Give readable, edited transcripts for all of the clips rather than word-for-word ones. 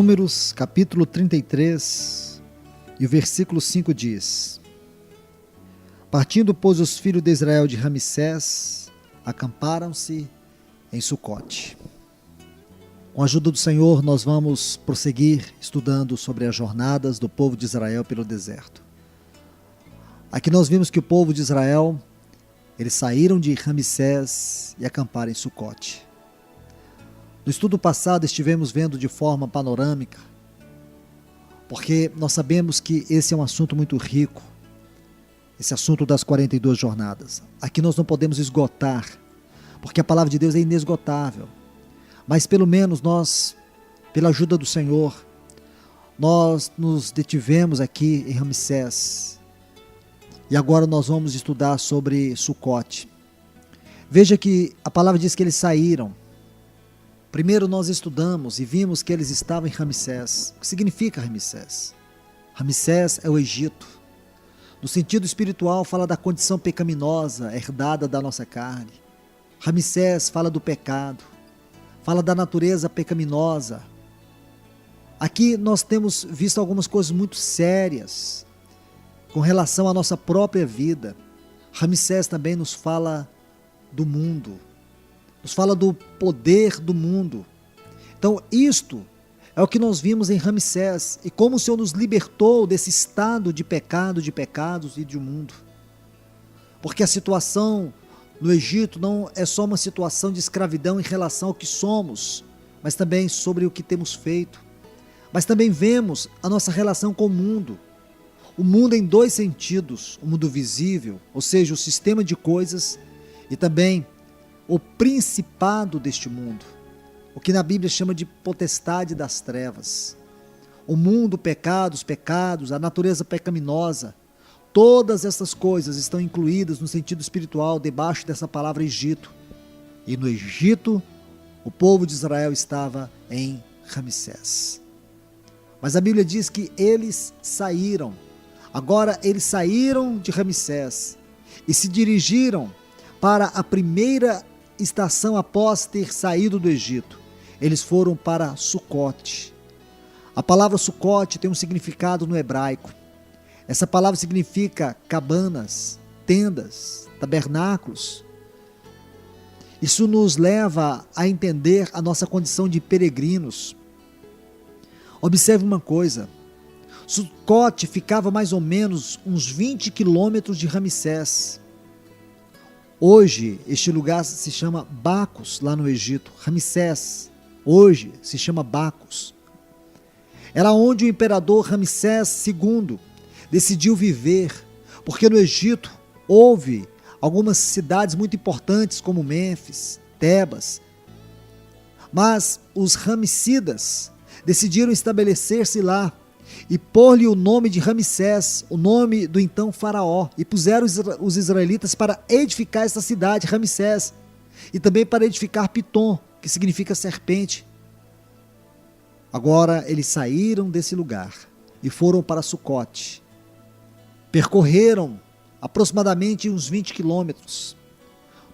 Números capítulo 33 e o versículo 5 diz: Partindo, pois, os filhos de Israel de Ramsés, acamparam-se em Sucote. Com a ajuda do Senhor, nós vamos prosseguir estudando sobre as jornadas do povo de Israel pelo deserto. Aqui nós vimos que o povo de Israel, eles saíram de Ramsés e acamparam em Sucote. No estudo passado estivemos vendo de forma panorâmica, porque nós sabemos que esse é um assunto muito rico, esse assunto das 42 jornadas. Aqui nós não podemos esgotar, porque a palavra de Deus é inesgotável. Mas pelo menos nós, pela ajuda do Senhor, nós nos detivemos aqui em Ramsés. E agora nós vamos estudar sobre Sucote. Veja que a palavra diz que eles saíram. Primeiro nós estudamos e vimos que eles estavam em Ramsés. O que significa Ramsés? Ramsés é o Egito. No sentido espiritual, fala da condição pecaminosa herdada da nossa carne. Ramsés fala do pecado, fala da natureza pecaminosa. Aqui nós temos visto algumas coisas muito sérias com relação à nossa própria vida. Ramsés também nos fala do mundo, nos fala do poder do mundo. Então isto é o que nós vimos em Ramsés e como o Senhor nos libertou desse estado de pecado, de pecados e de mundo. Porque a situação no Egito não é só uma situação de escravidão em relação ao que somos, mas também sobre o que temos feito. Mas também vemos a nossa relação com o mundo. O mundo em dois sentidos, o mundo visível, ou seja, o sistema de coisas, e também o principado deste mundo, o que na Bíblia chama de potestade das trevas. O mundo, o pecado, os pecados, a natureza pecaminosa, todas essas coisas estão incluídas no sentido espiritual debaixo dessa palavra Egito. E no Egito, o povo de Israel estava em Ramsés. Mas a Bíblia diz que eles saíram. Agora eles saíram de Ramsés e se dirigiram para a primeira estação após ter saído do Egito. Eles foram para Sucote. A palavra Sucote tem um significado no hebraico. Essa palavra significa cabanas, tendas, tabernáculos. Isso nos leva a entender a nossa condição de peregrinos. Observe uma coisa. Sucote ficava mais ou menos uns 20 quilômetros de Ramsés. Hoje, este lugar se chama Bacos, lá no Egito. Ramsés, hoje, se chama Bacos. Era onde o imperador Ramsés II decidiu viver, porque no Egito houve algumas cidades muito importantes, como Mênfis, Tebas. Mas os ramessidas decidiram estabelecer-se lá e pôr-lhe o nome de Ramsés, o nome do então faraó, e puseram os israelitas para edificar essa cidade, Ramsés, e também para edificar Pitom, que significa serpente. Agora eles saíram desse lugar e foram para Sucote. Percorreram aproximadamente uns 20 quilômetros.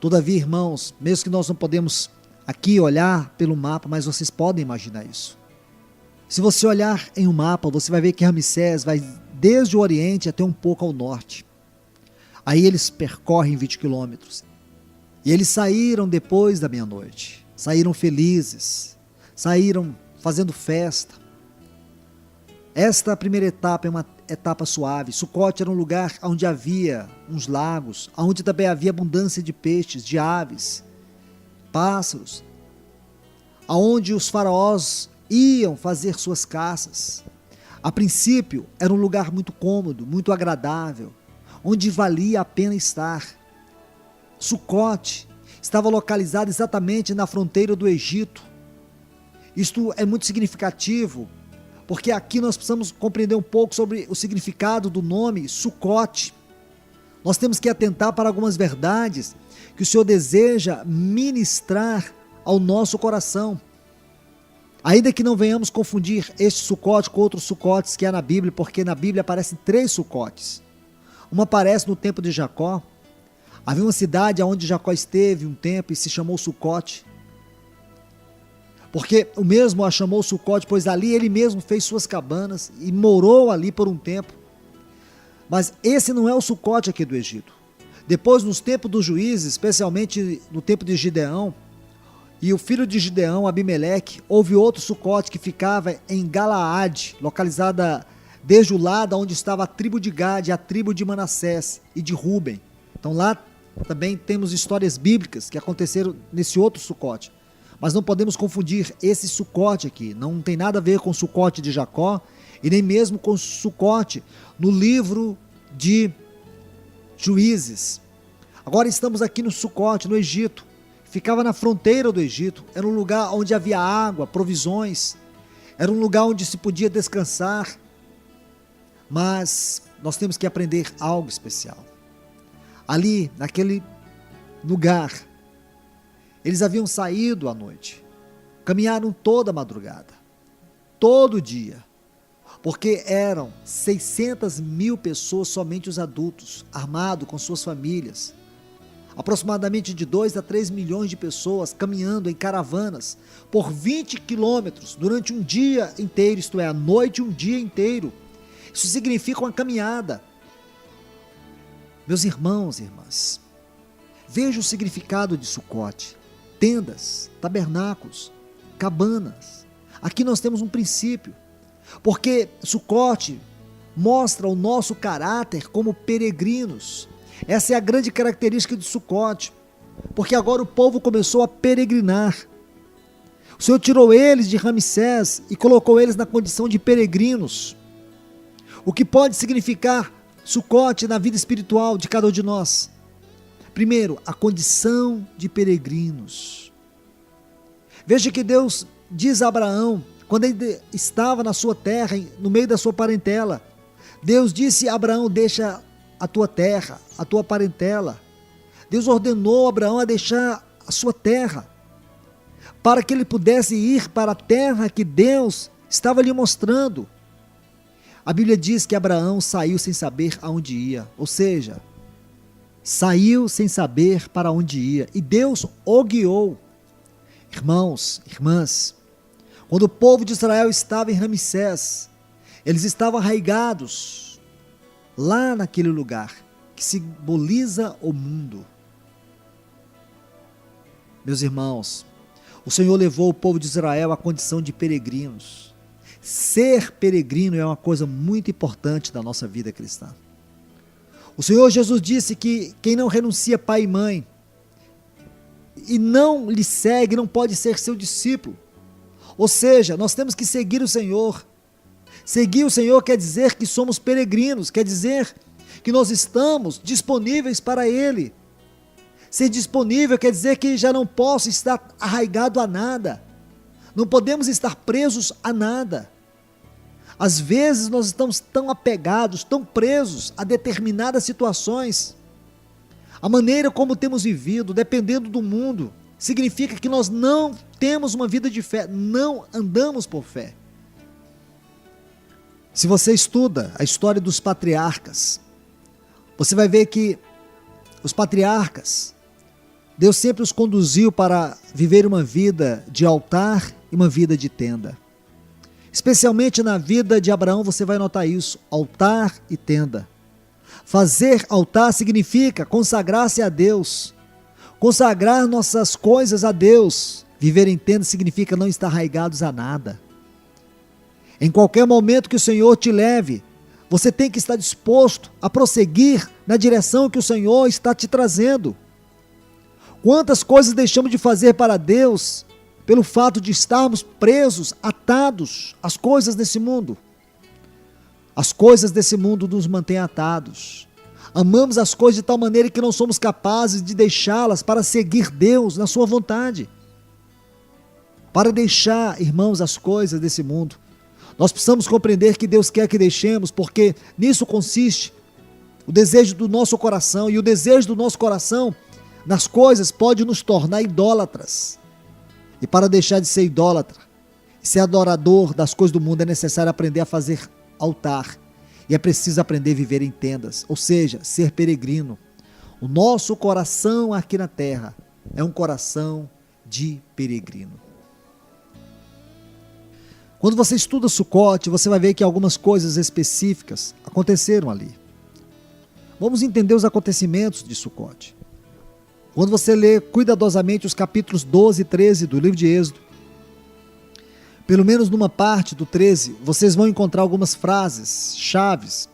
Todavia, irmãos, mesmo que nós não podemos aqui olhar pelo mapa, mas vocês podem imaginar isso. Se você olhar em um mapa, você vai ver que Ramsés vai desde o oriente até um pouco ao norte. Aí eles percorrem 20 quilômetros. E eles saíram depois da meia-noite. Saíram felizes. Saíram fazendo festa. Esta primeira etapa é uma etapa suave. Sucote era um lugar onde havia uns lagos, onde também havia abundância de peixes, de aves, pássaros, aonde os faraós iam fazer suas caças. A princípio era um lugar muito cômodo, muito agradável, onde valia a pena estar. Sucote estava localizado exatamente na fronteira do Egito. Isto é muito significativo, porque aqui nós precisamos compreender um pouco sobre o significado do nome Sucote. Nós temos que atentar para algumas verdades que o Senhor deseja ministrar ao nosso coração. Ainda que não venhamos confundir este Sucote com outros Sucotes que há na Bíblia, porque na Bíblia aparecem 3 Sucotes. Uma aparece no tempo de Jacó. Havia uma cidade onde Jacó esteve um tempo e se chamou Sucote. porque o mesmo a chamou Sucote, pois ali ele mesmo fez suas cabanas e morou ali por um tempo. Mas esse não é o Sucote aqui do Egito. Depois, nos tempos dos juízes, especialmente no tempo de Gideão, e o filho de Gideão, Abimeleque, houve outro Sucote que ficava em Galaade, localizada desde o lado onde estava a tribo de Gade, a tribo de Manassés e de Ruben. Então lá também temos histórias bíblicas que aconteceram nesse outro Sucote. Mas não podemos confundir esse Sucote aqui, não tem nada a ver com o Sucote de Jacó, e nem mesmo com o Sucote no livro de Juízes. Agora estamos aqui no Sucote, no Egito. Ficava na fronteira do Egito, era um lugar onde havia água, provisões, era um lugar onde se podia descansar. Mas nós temos que aprender algo especial. Ali, naquele lugar, eles haviam saído à noite, caminharam toda a madrugada, todo dia, porque eram 600.000 pessoas, somente os adultos, armados com suas famílias. Aproximadamente de 2 a 3 milhões de pessoas caminhando em caravanas por 20 quilômetros durante um dia inteiro, isto é, à noite um dia inteiro. Isso significa uma caminhada. Meus irmãos e irmãs, veja o significado de Sucote: tendas, tabernáculos, cabanas. Aqui nós temos um princípio, porque Sucote mostra o nosso caráter como peregrinos. Essa é a grande característica de Sucote, porque agora o povo começou a peregrinar. O Senhor tirou eles de Ramsés e colocou eles na condição de peregrinos. O que pode significar Sucote na vida espiritual de cada um de nós? Primeiro, a condição de peregrinos. Veja que Deus diz a Abraão, quando ele estava na sua terra, no meio da sua parentela, Deus disse a Abraão: deixa a tua terra, a tua parentela. Deus ordenou a Abraão a deixar a sua terra, para que ele pudesse ir para a terra que Deus estava lhe mostrando. A Bíblia diz que Abraão saiu sem saber aonde ia, ou seja, saiu sem saber para onde ia, e Deus o guiou. Irmãos, irmãs, quando o povo de Israel estava em Ramsés, eles estavam arraigados lá naquele lugar que simboliza o mundo. Meus irmãos, o Senhor levou o povo de Israel à condição de peregrinos. Ser peregrino é uma coisa muito importante da nossa vida cristã. O Senhor Jesus disse que quem não renuncia pai e mãe e não lhe segue não pode ser seu discípulo. Ou seja, nós temos que seguir o Senhor. Seguir o Senhor quer dizer que somos peregrinos, quer dizer que nós estamos disponíveis para Ele. Ser disponível quer dizer que já não posso estar arraigado a nada, não podemos estar presos a nada. Às vezes nós estamos tão apegados, tão presos a determinadas situações. A maneira como temos vivido, dependendo do mundo, significa que nós não temos uma vida de fé, não andamos por fé. Se você estuda a história dos patriarcas, você vai ver que os patriarcas, Deus sempre os conduziu para viver uma vida de altar e uma vida de tenda. Especialmente na vida de Abraão você vai notar isso, altar e tenda. Fazer altar significa consagrar-se a Deus, consagrar nossas coisas a Deus. Viver em tenda significa não estar arraigados a nada. Em qualquer momento que o Senhor te leve, você tem que estar disposto a prosseguir na direção que o Senhor está te trazendo. Quantas coisas deixamos de fazer para Deus pelo fato de estarmos presos, atados às coisas desse mundo? As coisas desse mundo nos mantêm atados. Amamos as coisas de tal maneira que não somos capazes de deixá-las para seguir Deus na sua vontade. Para deixar, irmãos, as coisas desse mundo, nós precisamos compreender que Deus quer que deixemos, porque nisso consiste o desejo do nosso coração, e o desejo do nosso coração nas coisas pode nos tornar idólatras. E para deixar de ser idólatra, ser adorador das coisas do mundo, é necessário aprender a fazer altar, e é preciso aprender a viver em tendas, ou seja, ser peregrino. O nosso coração aqui na terra é um coração de peregrino. Quando você estuda Sucote, você vai ver que algumas coisas específicas aconteceram ali. Vamos entender os acontecimentos de Sucote. Quando você lê cuidadosamente os capítulos 12 e 13 do livro de Êxodo, pelo menos numa parte do 13, vocês vão encontrar algumas frases chaves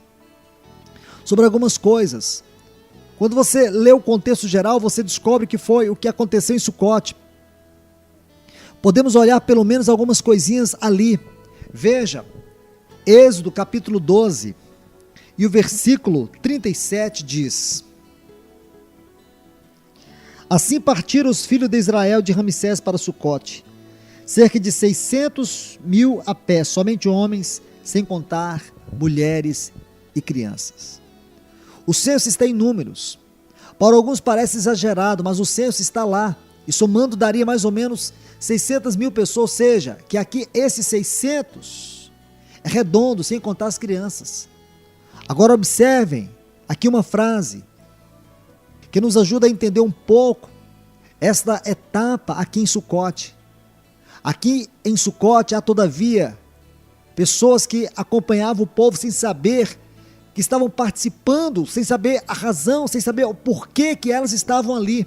sobre algumas coisas. Quando você lê o contexto geral, você descobre que foi o que aconteceu em Sucote. Podemos olhar pelo menos algumas coisinhas ali. Veja, Êxodo capítulo 12 e o versículo 37 diz: Assim partiram os filhos de Israel de Ramsés para Sucote, cerca de 600.000 a pé, somente homens, sem contar mulheres e crianças. O censo está em números. Para alguns parece exagerado, mas o censo está lá, e somando daria mais ou menos 600.000 pessoas, ou seja, que aqui esses 600 é redondo, sem contar as crianças. Agora observem aqui uma frase que nos ajuda a entender um pouco esta etapa aqui em Sucote. Aqui em Sucote há todavia pessoas que acompanhavam o povo sem saber que estavam participando, sem saber a razão, sem saber o porquê que elas estavam ali.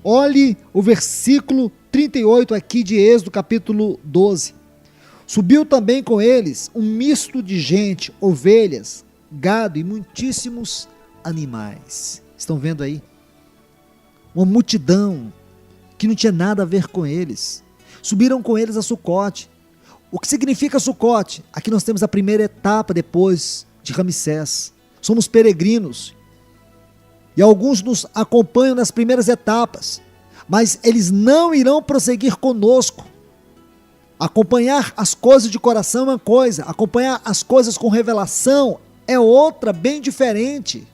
Olhe o versículo 38 aqui de Êxodo capítulo 12. Subiu também com eles um misto de gente, ovelhas, gado e muitíssimos animais. Estão vendo aí? Uma multidão que não tinha nada a ver com eles. Subiram com eles a Sucote. O que significa Sucote? Aqui nós temos a primeira etapa depois de Ramsés. Somos peregrinos. E alguns nos acompanham nas primeiras etapas, mas eles não irão prosseguir conosco. Acompanhar as coisas de coração é uma coisa, acompanhar as coisas com revelação é outra, bem diferente.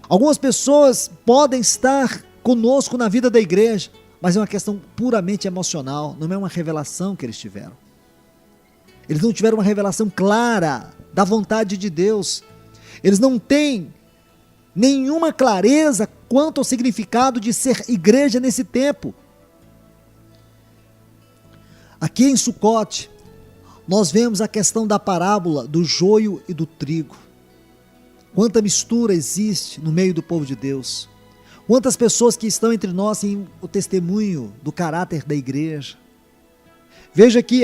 Algumas pessoas podem estar conosco na vida da igreja, mas é uma questão puramente emocional, não é uma revelação que eles tiveram. Eles não tiveram uma revelação clara da vontade de Deus. Eles não têm nenhuma clareza quanto ao significado de ser igreja nesse tempo. Aqui em Sucote, nós vemos a questão da parábola do joio e do trigo. Quanta mistura existe no meio do povo de Deus. Quantas pessoas que estão entre nós em o testemunho do caráter da igreja. Veja aqui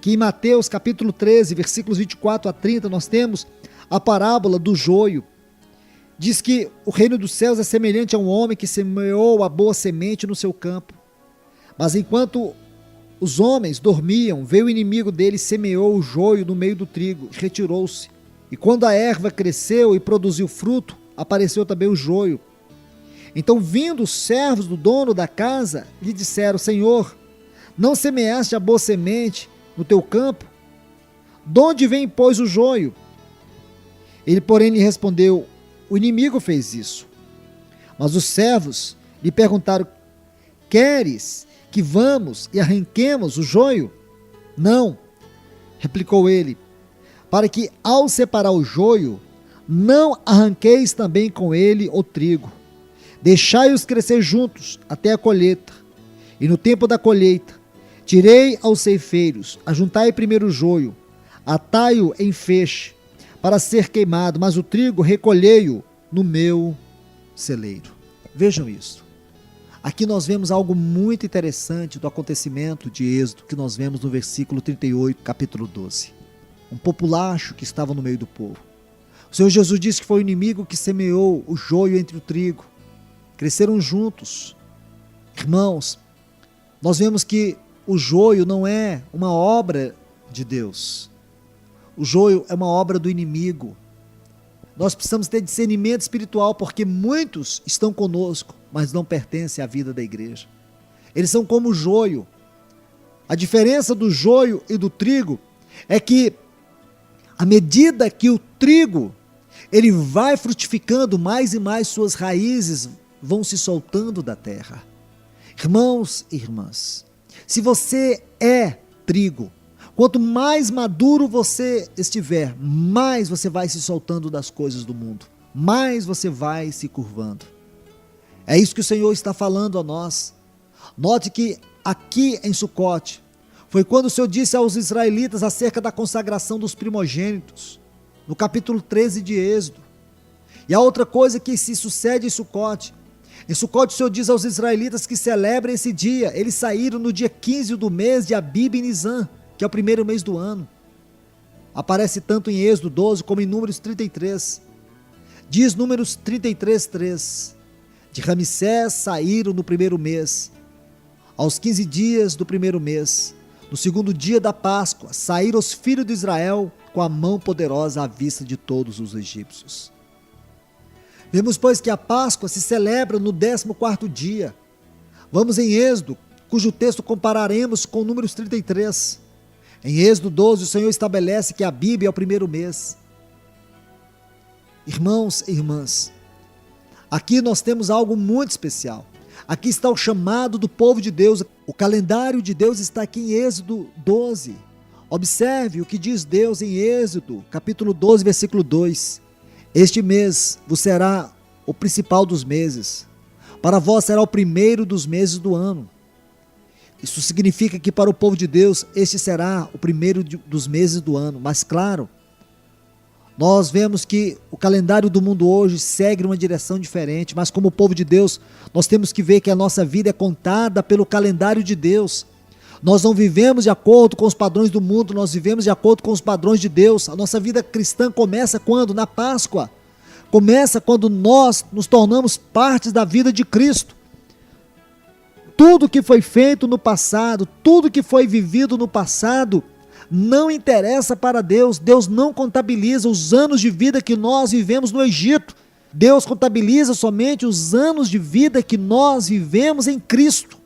que em Mateus capítulo 13, versículos 24 a 30, nós temos a parábola do joio. Diz que o reino dos céus é semelhante a um homem que semeou a boa semente no seu campo. Mas enquanto os homens dormiam, veio o inimigo deles, semeou o joio no meio do trigo, retirou-se. E quando a erva cresceu e produziu fruto, apareceu também o joio. Então, vindo os servos do dono da casa, lhe disseram: Senhor, não semeaste a boa semente no teu campo? De onde vem, pois, o joio? Ele, porém, lhe respondeu: o inimigo fez isso. Mas os servos lhe perguntaram: queres que vamos e arranquemos o joio? Não, replicou ele, para que ao separar o joio, não arranqueis também com ele o trigo. Deixai-os crescer juntos até a colheita. E no tempo da colheita, tirei aos ceifeiros, ajuntai primeiro o joio, atai-o em feixe, para ser queimado, mas o trigo recolhei-o no meu celeiro. Vejam isso. Aqui nós vemos algo muito interessante do acontecimento de Êxodo, que nós vemos no versículo 38, capítulo 12. Um populacho que estava no meio do povo. O Senhor Jesus disse que foi o inimigo que semeou o joio entre o trigo. Cresceram juntos. Irmãos, nós vemos que o joio não é uma obra de Deus. O joio é uma obra do inimigo. Nós precisamos ter discernimento espiritual, porque muitos estão conosco, mas não pertencem à vida da igreja. Eles são como o joio. A diferença do joio e do trigo é que, à medida que o trigo ele vai frutificando, mais e mais suas raízes vão se soltando da terra. Irmãos e irmãs, se você é trigo, quanto mais maduro você estiver, mais você vai se soltando das coisas do mundo, mais você vai se curvando. É isso que o Senhor está falando a nós. Note que aqui em Sucote, Foi quando o Senhor disse aos israelitas acerca da consagração dos primogênitos, no capítulo 13 de Êxodo. E a outra coisa que se sucede em Sucote. Em Sucote o Senhor diz aos israelitas que celebrem esse dia. Eles saíram no dia 15 do mês de Abib e Nisan, que é o primeiro mês do ano. Aparece tanto em Êxodo 12 como em Números 33. Diz Números 33, 3. De Ramsés saíram no primeiro mês, aos 15 dias do primeiro mês. No segundo dia da Páscoa, saíram os filhos de Israel com a mão poderosa à vista de todos os egípcios. Vemos, pois, que a Páscoa se celebra no 14º dia. Vamos em Êxodo, cujo texto compararemos com Números 33. Em Êxodo 12, o Senhor estabelece que Abib é o primeiro mês. Irmãos e irmãs, aqui nós temos algo muito especial. Aqui está o chamado do povo de Deus. O calendário de Deus está aqui em Êxodo 12. Observe o que diz Deus em Êxodo, capítulo 12, versículo 2. Este mês vos será o principal dos meses. Para vós será o primeiro dos meses do ano. Isso significa que para o povo de Deus, este será o primeiro dos meses do ano. Mas claro, nós vemos que o calendário do mundo hoje segue uma direção diferente, mas como povo de Deus, nós temos que ver que a nossa vida é contada pelo calendário de Deus. Nós não vivemos de acordo com os padrões do mundo, nós vivemos de acordo com os padrões de Deus. A nossa vida cristã começa quando? Na Páscoa. Começa quando nós nos tornamos parte da vida de Cristo. Tudo que foi feito no passado, tudo que foi vivido no passado, não interessa para Deus. Deus não contabiliza os anos de vida que nós vivemos no Egito. Deus contabiliza somente os anos de vida que nós vivemos em Cristo.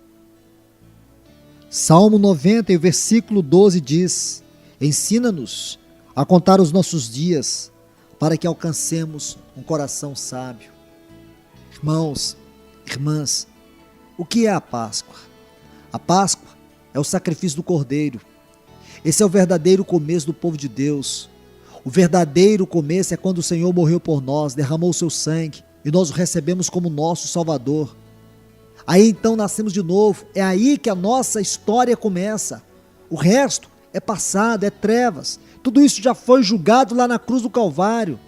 Salmo 90, versículo 12 diz: ensina-nos a contar os nossos dias, para que alcancemos um coração sábio. Irmãos, irmãs, o que é a Páscoa? A Páscoa é o sacrifício do Cordeiro. Esse é o verdadeiro começo do povo de Deus. O verdadeiro começo é quando o Senhor morreu por nós, derramou o seu sangue, e nós o recebemos como nosso Salvador. Aí então nascemos de novo, é aí que a nossa história começa. O resto é passado, é trevas. Tudo isso já foi julgado lá na cruz do Calvário.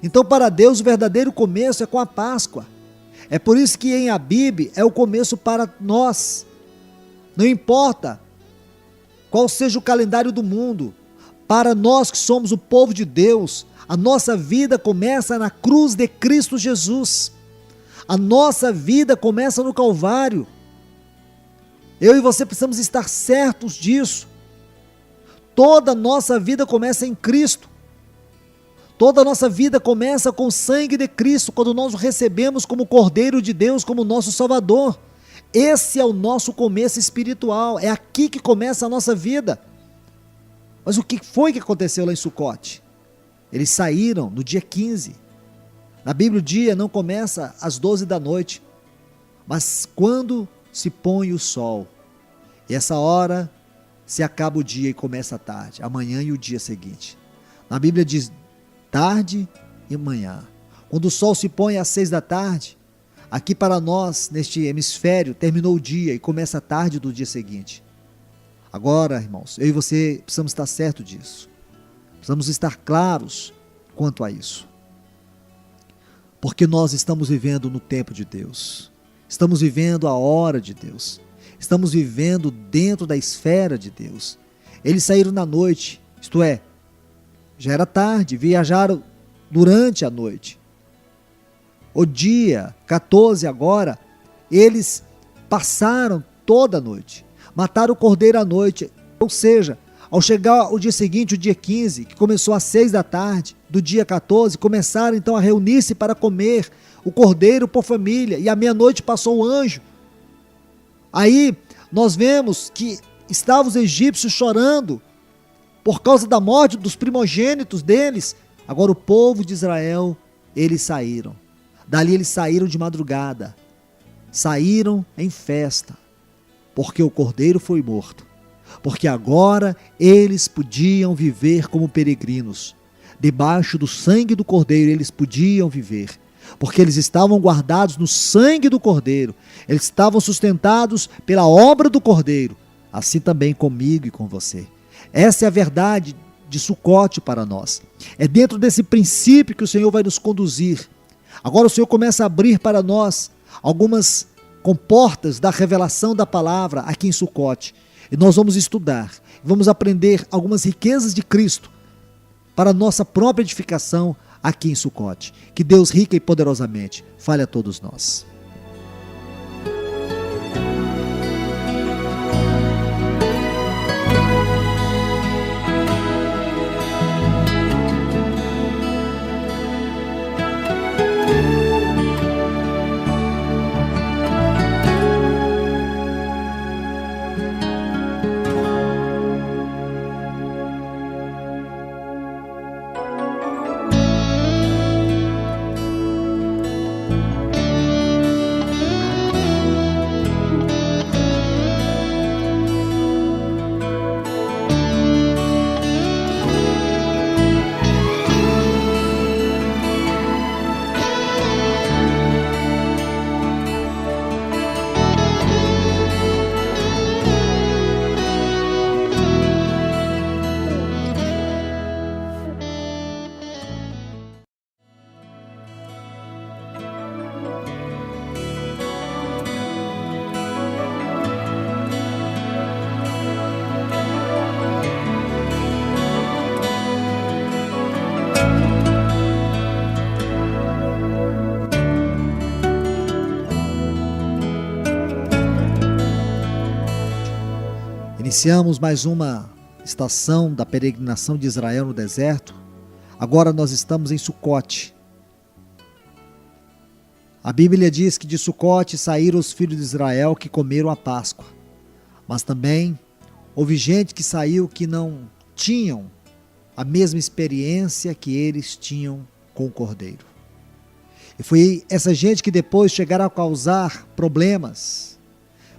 Então para Deus o verdadeiro começo é com a Páscoa. É por isso que em Abib é o começo para nós. Não importa qual seja o calendário do mundo, para nós que somos o povo de Deus, a nossa vida começa na cruz de Cristo Jesus. A nossa vida começa no Calvário. Eu e você precisamos estar certos disso. Toda a nossa vida começa em Cristo. Toda a nossa vida começa com o sangue de Cristo, quando nós o recebemos como Cordeiro de Deus, como nosso Salvador. Esse é o nosso começo espiritual, é aqui que começa a nossa vida. Mas o que foi que aconteceu lá em Sucote? Eles saíram no dia 15. Na Bíblia o dia não começa às 12 da noite, mas quando se põe o sol. E essa hora se acaba o dia e começa a tarde, amanhã e o dia seguinte. Na Bíblia diz tarde e manhã. Quando o sol se põe às 6 da tarde, aqui para nós, neste hemisfério, terminou o dia e começa a tarde do dia seguinte. Agora, irmãos, eu e você precisamos estar certos disso. Precisamos estar claros quanto a isso. Porque nós estamos vivendo no tempo de Deus. Estamos vivendo a hora de Deus. Estamos vivendo dentro da esfera de Deus. Eles saíram na noite, isto é, já era tarde, viajaram durante a noite. O dia 14 agora, eles passaram toda a noite, mataram o cordeiro à noite, ou seja, ao chegar o dia seguinte, o dia 15, que começou às 6 da tarde, do dia 14, começaram então a reunir-se para comer o cordeiro por família, e à meia-noite passou o anjo. Aí nós vemos que estavam os egípcios chorando por causa da morte dos primogênitos deles. Agora o povo de Israel, eles saíram. Dali eles saíram de madrugada, saíram em festa, porque o cordeiro foi morto, porque agora eles podiam viver como peregrinos, debaixo do sangue do cordeiro eles podiam viver, porque eles estavam guardados no sangue do cordeiro, eles estavam sustentados pela obra do cordeiro. assim também comigo e com você. Essa é a verdade de Sucote para nós. É dentro desse princípio que o Senhor vai nos conduzir. Agora o Senhor começa a abrir para nós algumas comportas da revelação da palavra aqui em Sucote. E nós vamos estudar, vamos aprender algumas riquezas de Cristo para a nossa própria edificação aqui em Sucote. Que Deus rica e poderosamente fale a todos nós. Iniciamos mais uma estação da peregrinação de Israel no deserto. Agora nós estamos em Sucote. A Bíblia diz que de Sucote saíram os filhos de Israel que comeram a Páscoa. Mas também houve gente que saiu que não tinham a mesma experiência que eles tinham com o Cordeiro. E foi essa gente que depois chegaram a causar problemas.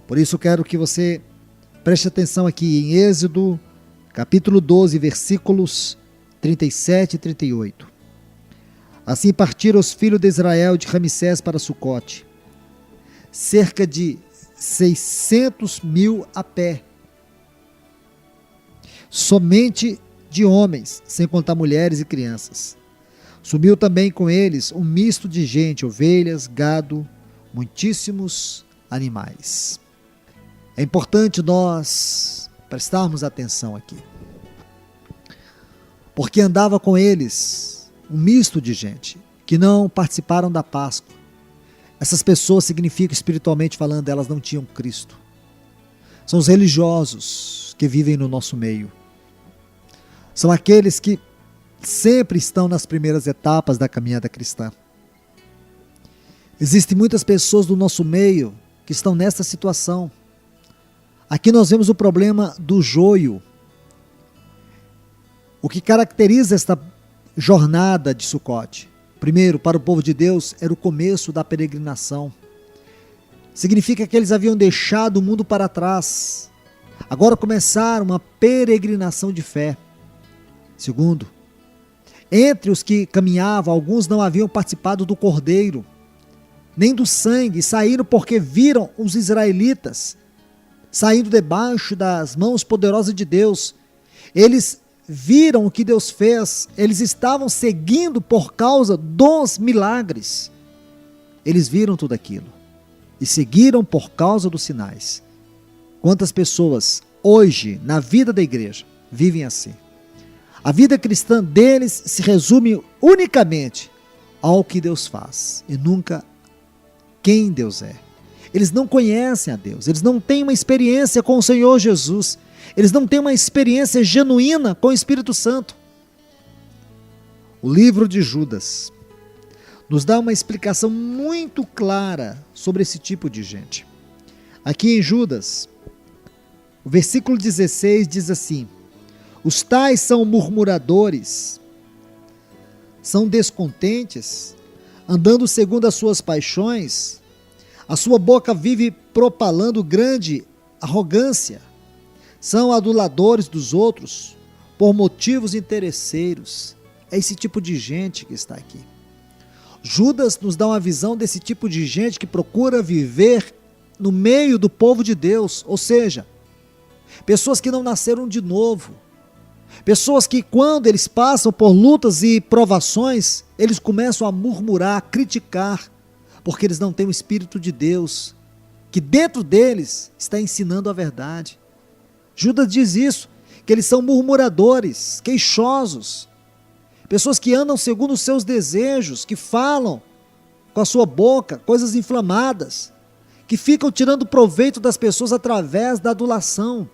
Por isso quero que você preste atenção aqui em Êxodo, capítulo 12, versículos 37 e 38. Assim partiram os filhos de Israel de Ramsés para Sucote, cerca de 600.000 a pé, somente de homens, sem contar mulheres e crianças. Subiu também com eles um misto de gente, ovelhas, gado, muitíssimos animais. É importante nós prestarmos atenção aqui, porque andava com eles um misto de gente que não participaram da Páscoa. Essas pessoas, significa espiritualmente falando, elas não tinham Cristo. São os religiosos que vivem no nosso meio. São aqueles que sempre estão nas primeiras etapas da caminhada cristã. Existem muitas pessoas do nosso meio que estão nessa situação. Aqui nós vemos o problema do joio. O que caracteriza esta jornada de Sucote? Primeiro, para o povo de Deus, era o começo da peregrinação. Significa que eles haviam deixado o mundo para trás. Agora começaram uma peregrinação de fé. Segundo, entre os que caminhavam, alguns não haviam participado do Cordeiro, nem do sangue, saíram porque viram os israelitas saindo debaixo das mãos poderosas de Deus. Eles viram o que Deus fez, eles estavam seguindo por causa dos milagres. Eles viram tudo aquilo e seguiram por causa dos sinais. Quantas pessoas hoje, na vida da igreja, vivem assim? A vida cristã deles se resume unicamente ao que Deus faz e nunca quem Deus é. Eles não conhecem a Deus, eles não têm uma experiência com o Senhor Jesus, eles não têm uma experiência genuína com o Espírito Santo. O livro de Judas nos dá uma explicação muito clara sobre esse tipo de gente. Aqui em Judas, o versículo 16 diz assim: os tais são murmuradores, são descontentes, andando segundo as suas paixões. A sua boca vive propalando grande arrogância. São aduladores dos outros por motivos interesseiros. É esse tipo de gente que está aqui. Judas nos dá uma visão desse tipo de gente que procura viver no meio do povo de Deus, ou seja, pessoas que não nasceram de novo, pessoas que quando eles passam por lutas e provações, eles começam a murmurar, a criticar, porque eles não têm o Espírito de Deus, que dentro deles está ensinando a verdade. Judas diz isso, que eles são murmuradores, queixosos, pessoas que andam segundo os seus desejos, que falam com a sua boca coisas inflamadas, que ficam tirando proveito das pessoas através da adulação.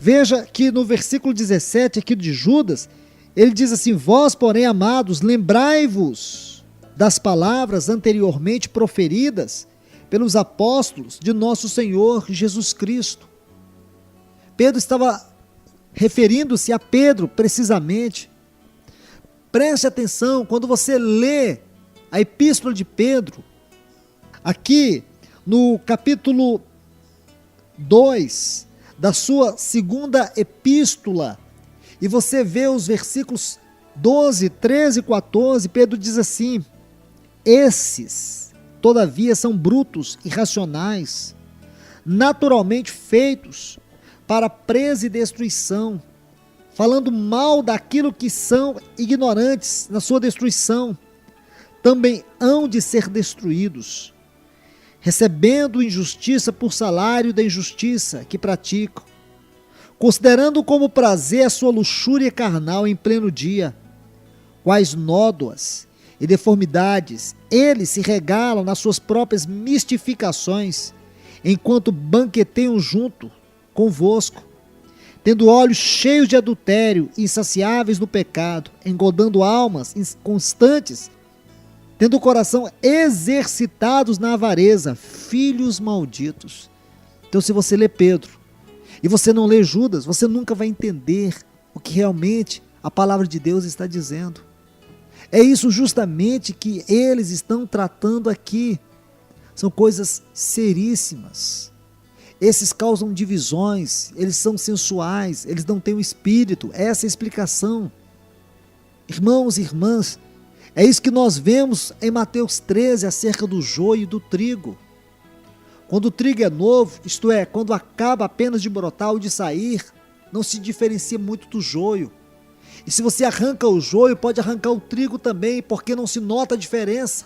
Veja que no versículo 17 aqui de Judas, ele diz assim: vós, porém, amados, lembrai-vos das palavras anteriormente proferidas pelos apóstolos de nosso Senhor Jesus Cristo. Pedro estava referindo-se a Pedro precisamente. Preste atenção, quando você lê a epístola de Pedro, aqui no capítulo 2 da sua segunda epístola, e você vê os versículos 12, 13 e 14, Pedro diz assim: esses, todavia, são brutos, irracionais, naturalmente feitos para presa e destruição, falando mal daquilo que são ignorantes na sua destruição, também hão de ser destruídos, recebendo injustiça por salário da injustiça que praticam, considerando como prazer a sua luxúria carnal em pleno dia, quais nódoas e deformidades eles se regalam nas suas próprias mistificações, enquanto banqueteiam junto convosco, tendo olhos cheios de adultério, insaciáveis no pecado, engodando almas inconstantes, tendo o coração exercitados na avareza, filhos malditos. Então, se você lê Pedro e você não lê Judas, você nunca vai entender o que realmente a palavra de Deus está dizendo. É isso justamente que eles estão tratando aqui. São coisas seríssimas. Esses causam divisões, eles são sensuais, eles não têm o espírito. Essa é a explicação. Irmãos e irmãs, é isso que nós vemos em Mateus 13 acerca do joio e do trigo. Quando o trigo é novo, isto é, quando acaba apenas de brotar ou de sair, não se diferencia muito do joio. E se você arranca o joio, pode arrancar o trigo também, porque não se nota a diferença.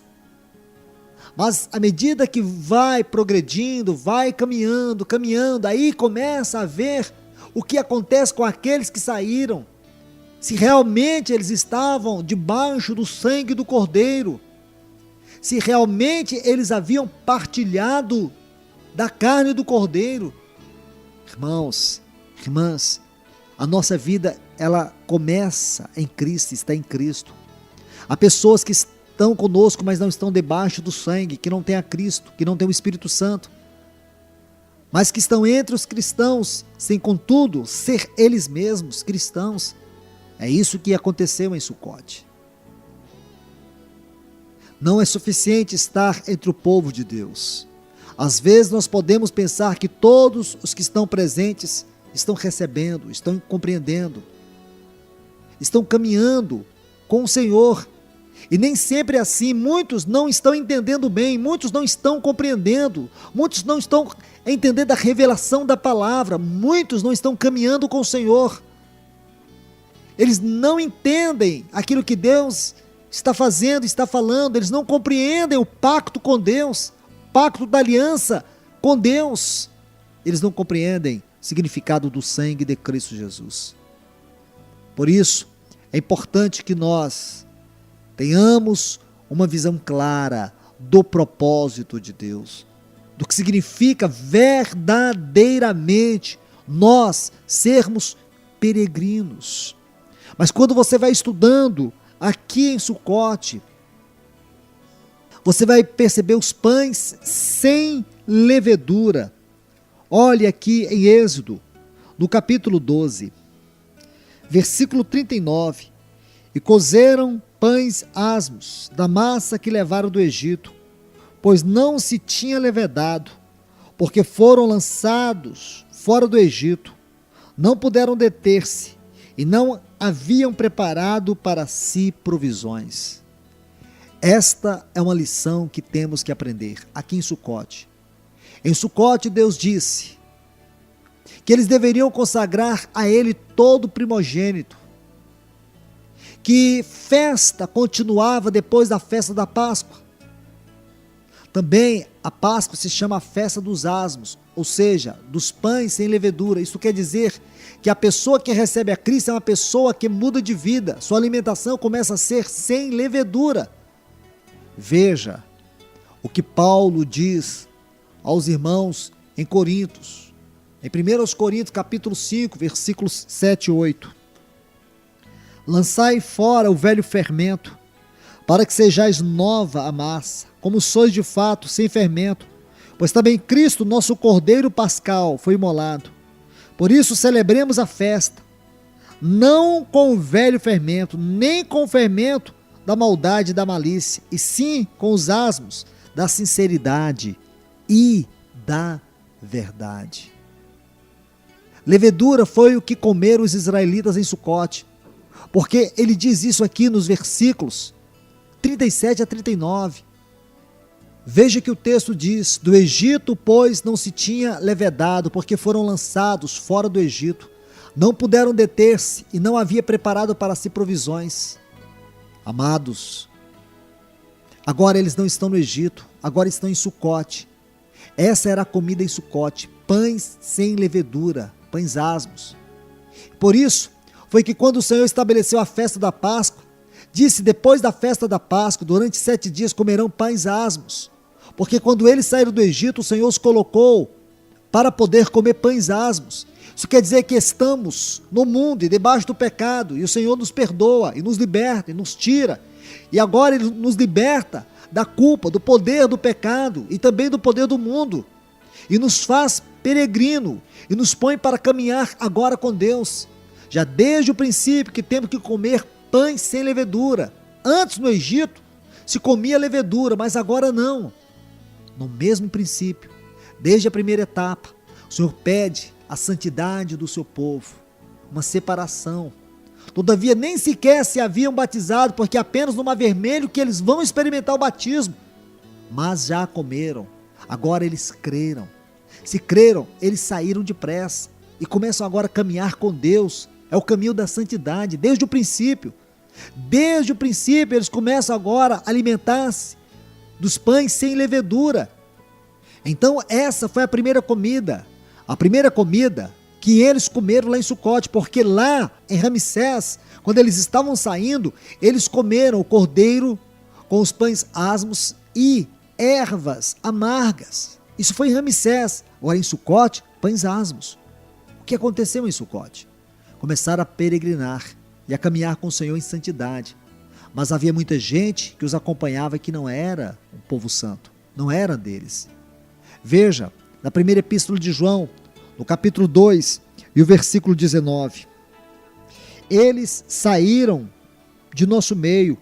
Mas à medida que vai progredindo, vai caminhando, aí começa a ver o que acontece com aqueles que saíram. Se realmente eles estavam debaixo do sangue do Cordeiro, se realmente eles haviam partilhado da carne do Cordeiro. Irmãos, irmãs, a nossa vida, ela começa em Cristo, está em Cristo. Há pessoas que estão conosco, mas não estão debaixo do sangue, que não têm a Cristo, que não têm o Espírito Santo, mas que estão entre os cristãos, sem contudo ser eles mesmos cristãos. É isso que aconteceu em Sucote. Não é suficiente estar entre o povo de Deus. Às vezes nós podemos pensar que todos os que estão presentes estão recebendo, estão compreendendo, estão caminhando com o Senhor. E nem sempre é assim. Muitos não estão entendendo bem, muitos não estão compreendendo, muitos não estão entendendo a revelação da palavra, muitos não estão caminhando com o Senhor. Eles não entendem aquilo que Deus está fazendo, está falando, eles não compreendem o pacto com Deus, pacto da aliança com Deus. Eles não compreendem o significado do sangue de Cristo Jesus. Por isso, é importante que nós tenhamos uma visão clara do propósito de Deus, do que significa verdadeiramente nós sermos peregrinos. Mas quando você vai estudando aqui em Sucote, você vai perceber os pães sem levedura. Olhe aqui em Êxodo, no capítulo 12, versículo 39. E cozeram pães asmos da massa que levaram do Egito, pois não se tinha levedado, porque foram lançados fora do Egito, não puderam deter-se, e não haviam preparado para si provisões. Esta é uma lição que temos que aprender aqui em Sucote. Em Sucote, Deus disse que eles deveriam consagrar a Ele todo o primogênito, que festa continuava depois da festa da Páscoa. Também a Páscoa se chama a festa dos asmos, ou seja, dos pães sem levedura. Isso quer dizer que a pessoa que recebe a Cristo é uma pessoa que muda de vida, sua alimentação começa a ser sem levedura. Veja o que Paulo diz aos irmãos em Coríntios, em 1 Coríntios capítulo 5, versículos 7 e 8. Lançai fora o velho fermento, para que sejais nova a massa, como sois de fato, sem fermento, pois também Cristo, nosso Cordeiro Pascal, foi imolado. Por isso celebremos a festa, não com o velho fermento, nem com o fermento da maldade e da malícia, e sim com os asmos da sinceridade e da verdade. Levedura foi o que comeram os israelitas em Sucote, porque ele diz isso aqui nos versículos 37 a 39. Veja que o texto diz: do Egito, pois, não se tinha levedado, porque foram lançados fora do Egito, não puderam deter-se, e não havia preparado para si provisões. Amados, agora eles não estão no Egito, agora estão em Sucote. Essa era a comida em Sucote, pães sem levedura, pães asmos. Por isso, foi que quando o Senhor estabeleceu a festa da Páscoa, disse: depois da festa da Páscoa, durante 7 dias comerão pães asmos. Porque quando eles saíram do Egito, o Senhor os colocou para poder comer pães asmos. Isso quer dizer que estamos no mundo e debaixo do pecado, e o Senhor nos perdoa, e nos liberta, e nos tira. E agora Ele nos liberta da culpa, do poder do pecado, e também do poder do mundo. E nos faz peregrino, e nos põe para caminhar agora com Deus. Já desde o princípio que temos que comer pães sem levedura. Antes no Egito se comia levedura, mas agora não. No mesmo princípio, desde a primeira etapa, o Senhor pede a santidade do seu povo, uma separação. Todavia nem sequer se haviam batizado, porque apenas no Mar Vermelho que eles vão experimentar o batismo. Mas já comeram, agora eles creram. Se creram, eles saíram depressa e começam agora a caminhar com Deus. É o caminho da santidade, desde o princípio. Desde o princípio eles começam agora a alimentar-se dos pães sem levedura. Então essa foi a primeira comida que eles comeram lá em Sucote, porque lá em Ramsés, quando eles estavam saindo, eles comeram o cordeiro com os pães asmos e ervas amargas. Isso foi em Ramsés. Agora em Sucote, pães asmos. O que aconteceu em Sucote? Começaram a peregrinar e a caminhar com o Senhor em santidade. Mas havia muita gente que os acompanhava que não era um povo santo, não era deles. Veja, na primeira epístola de João, no capítulo 2 e o versículo 19. Eles saíram de nosso meio,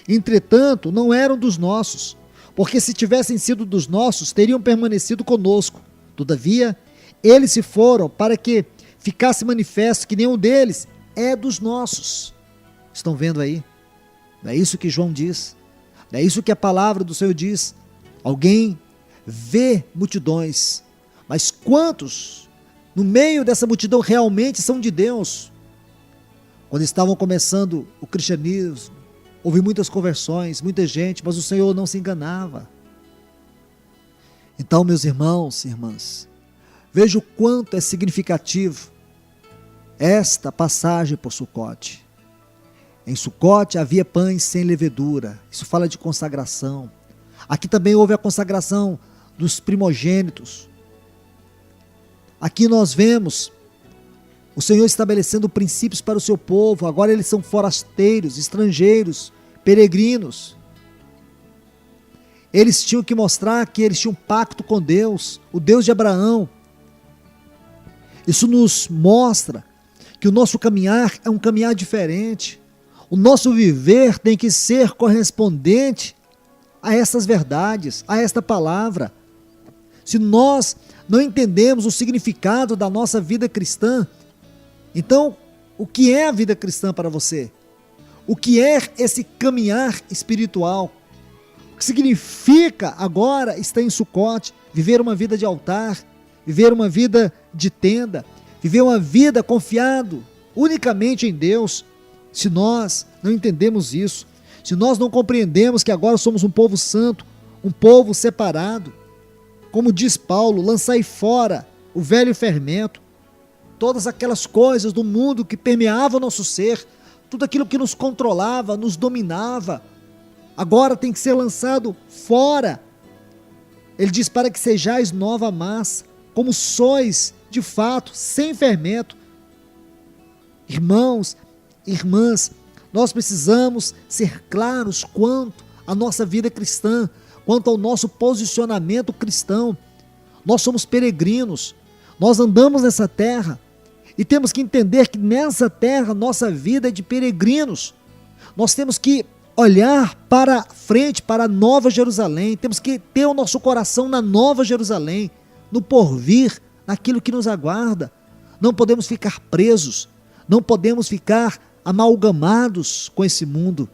entretanto não eram dos nossos, porque se tivessem sido dos nossos, teriam permanecido conosco. Todavia, eles se foram para que ficasse manifesto que nenhum deles é dos nossos. Estão vendo aí? Não é isso que João diz? Não é isso que a palavra do Senhor diz? Alguém vê multidões, mas quantos no meio dessa multidão realmente são de Deus? Quando estavam começando o cristianismo, houve muitas conversões, muita gente, mas o Senhor não se enganava. Então, meus irmãos e irmãs, veja o quanto é significativo esta passagem por Sucote. Em Sucote havia pães sem levedura. Isso fala de consagração. Aqui também houve a consagração dos primogênitos. Aqui nós vemos o Senhor estabelecendo princípios para o seu povo. Agora eles são forasteiros, estrangeiros, peregrinos. Eles tinham que mostrar que eles tinham um pacto com Deus, o Deus de Abraão. Isso nos mostra que o nosso caminhar é um caminhar diferente. O nosso viver tem que ser correspondente a essas verdades, a esta palavra. Se nós não entendemos o significado da nossa vida cristã, então o que é a vida cristã para você? O que é esse caminhar espiritual? que significa agora estar em Sucote, viver uma vida de altar, viver uma vida de tenda, viver uma vida confiado unicamente em Deus. Se nós não entendemos isso, se nós não compreendemos que agora somos um povo santo, um povo separado, como diz Paulo, lançai fora o velho fermento, todas aquelas coisas do mundo que permeavam o nosso ser, tudo aquilo que nos controlava, nos dominava, agora tem que ser lançado fora. Ele diz, para que sejais nova massa, como sois de fato, sem fermento. Irmãos, irmãs, nós precisamos ser claros quanto à nossa vida cristã, quanto ao nosso posicionamento cristão. Nós somos peregrinos, nós andamos nessa terra e temos que entender que nessa terra nossa vida é de peregrinos. Nós temos que olhar para frente, para a Nova Jerusalém, temos que ter o nosso coração na Nova Jerusalém, no porvir, naquilo que nos aguarda. Não podemos ficar presos, não podemos ficar amalgamados com esse mundo.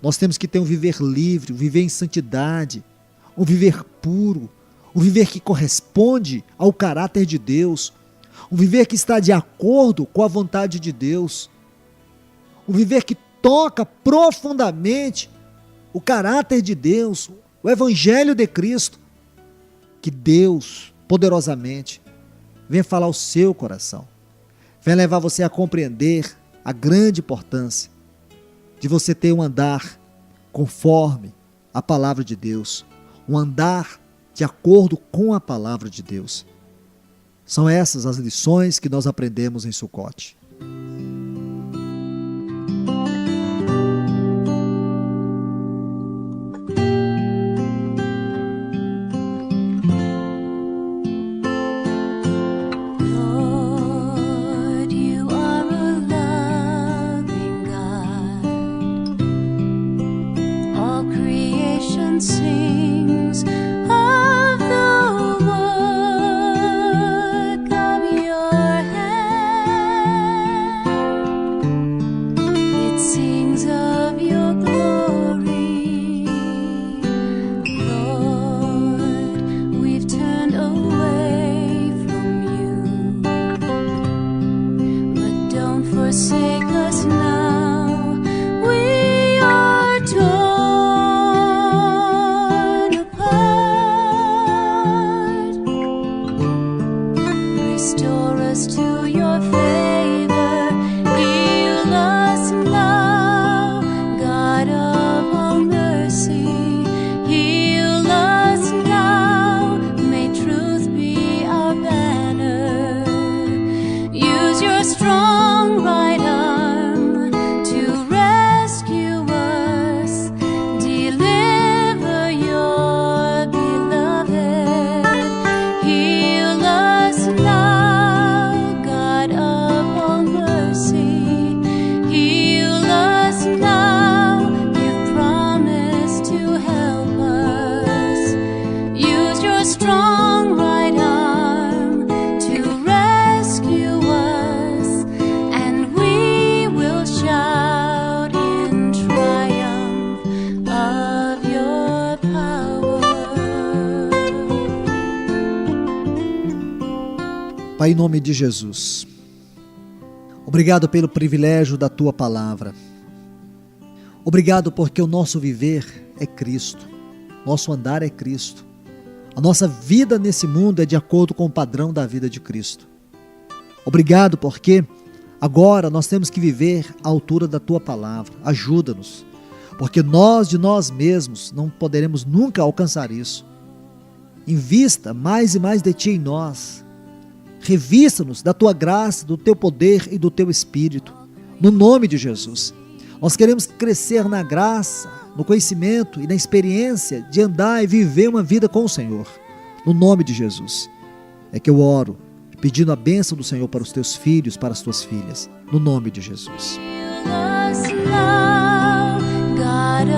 Nós temos que ter um viver livre, um viver em santidade, um viver puro, um viver que corresponde ao caráter de Deus, um viver que está de acordo com a vontade de Deus, um viver que toca profundamente o caráter de Deus, o Evangelho de Cristo. Que Deus, poderosamente, venha falar ao seu coração, venha levar você a compreender a grande importância de você ter um andar conforme a palavra de Deus, um andar de acordo com a palavra de Deus. São essas as lições que nós aprendemos em Sucote. Sings of the work of your hand. It sings of your glory. Lord, we've turned away from you, but don't forsake us now. We are torn. Restore us to your favor, heal us now, God of all mercy, heal us now, may truth be our banner, use your strong right arm to rescue us, deliver your beloved, heal us now. Strong right arm to rescue us, and we will shout in triumph of your power. Pai, em nome de Jesus, obrigado pelo privilégio da Tua Palavra. Obrigado porque o nosso viver é Cristo, nosso andar é Cristo. A nossa vida nesse mundo é de acordo com o padrão da vida de Cristo. Obrigado porque agora nós temos que viver à altura da Tua Palavra. Ajuda-nos, porque nós de nós mesmos não poderemos nunca alcançar isso. Invista mais e mais de Ti em nós. Revista-nos da Tua graça, do Teu poder e do Teu Espírito. No nome de Jesus. Nós queremos crescer na graça, no conhecimento e na experiência de andar e viver uma vida com o Senhor. No nome de Jesus é que eu oro, pedindo a bênção do Senhor para os teus filhos, para as tuas filhas. No nome de Jesus. God